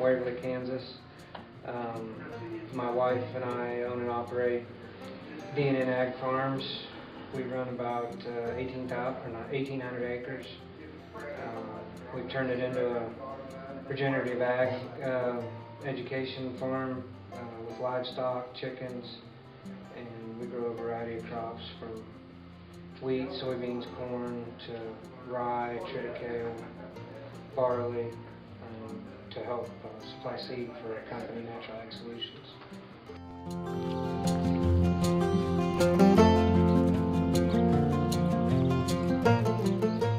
Waverly, Kansas. My wife and I own and operate D&N Ag Farms. We run about 1,800 acres. We've turned it into a regenerative ag education farm with livestock, chickens, and we grow a variety of crops from wheat, soybeans, corn, to rye, triticale, barley, to help supply seed for our company, Natural Ag Solutions.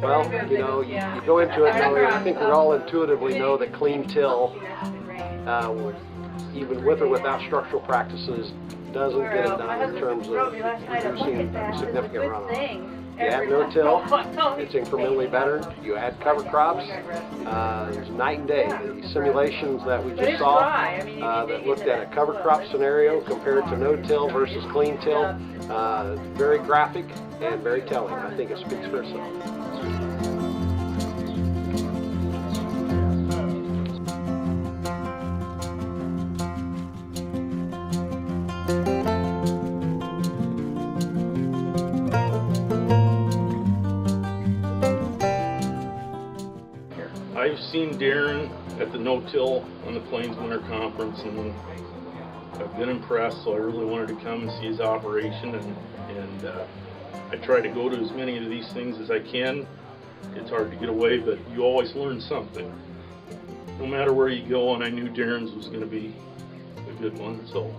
Well, you know, you go into it knowing, I think we all intuitively know that clean till, even with or without structural practices, doesn't get it done in terms of reducing significant runoff. You add no-till, it's incrementally better. You add cover crops, there's night and day. The simulations that we just saw that looked at a cover crop scenario compared to no-till versus clean till, very graphic and very telling. I think it speaks for itself. I've seen Darren at the no-till on the Plains Winter Conference, and I've been impressed, so I really wanted to come and see his operation, and I try to go to as many of these things as I can. It's hard to get away, but you always learn something, no matter where you go, and I knew Darren's was going to be a good one, so.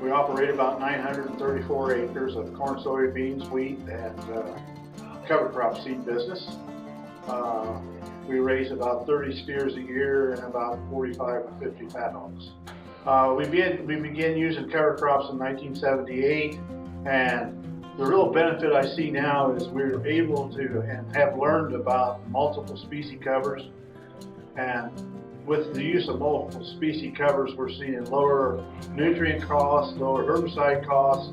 We operate about 934 acres of corn, soybeans, wheat, and cover crop seed business. We raise about 30 steers a year and about 45 or 50 fat hogs. We began using cover crops in 1978, and the real benefit I see now is we're able to and have learned about multiple species covers, and with the use of multiple species covers, we're seeing lower nutrient costs, lower herbicide costs,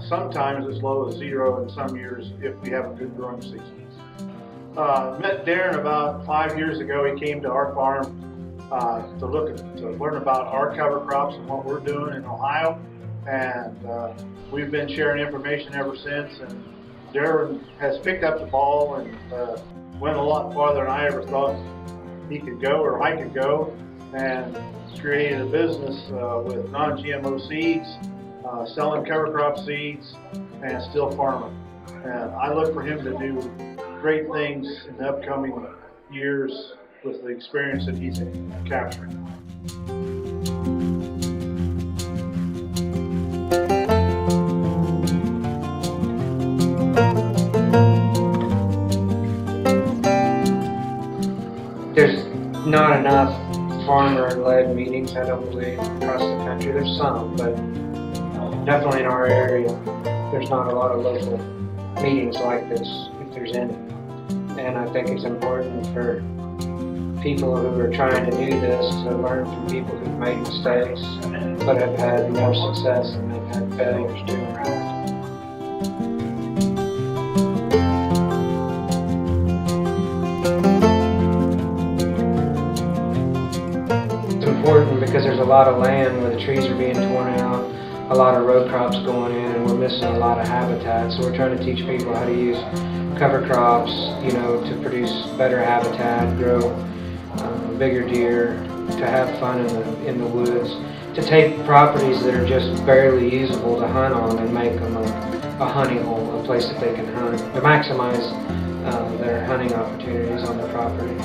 sometimes as low as zero in some years if we have a good growing season. Met Darren about 5 years ago. He came to our farm to learn about our cover crops and what we're doing in Ohio, and we've been sharing information ever since. And Darren has picked up the ball and went a lot farther than I ever thought he could go or I could go, and created a business with non-GMO seeds, selling cover crop seeds, and still farming. And I look for him to do great things in the upcoming years with the experience that he's capturing. There's not enough farmer-led meetings, I don't believe, across the country. There's some, but definitely in our area, there's not a lot of local meetings like this, if there's any. And I think it's important for people who are trying to do this to learn from people who've made mistakes, but have had more success than they've had failures doing it. Important because there's a lot of land where the trees are being torn out, a lot of row crops going in, and we're missing a lot of habitat. So we're trying to teach people how to use cover crops, you know, to produce better habitat, grow bigger deer, to have fun in the woods, to take properties that are just barely usable to hunt on and make them a hunting hole, a place that they can hunt, to maximize their hunting opportunities on their property.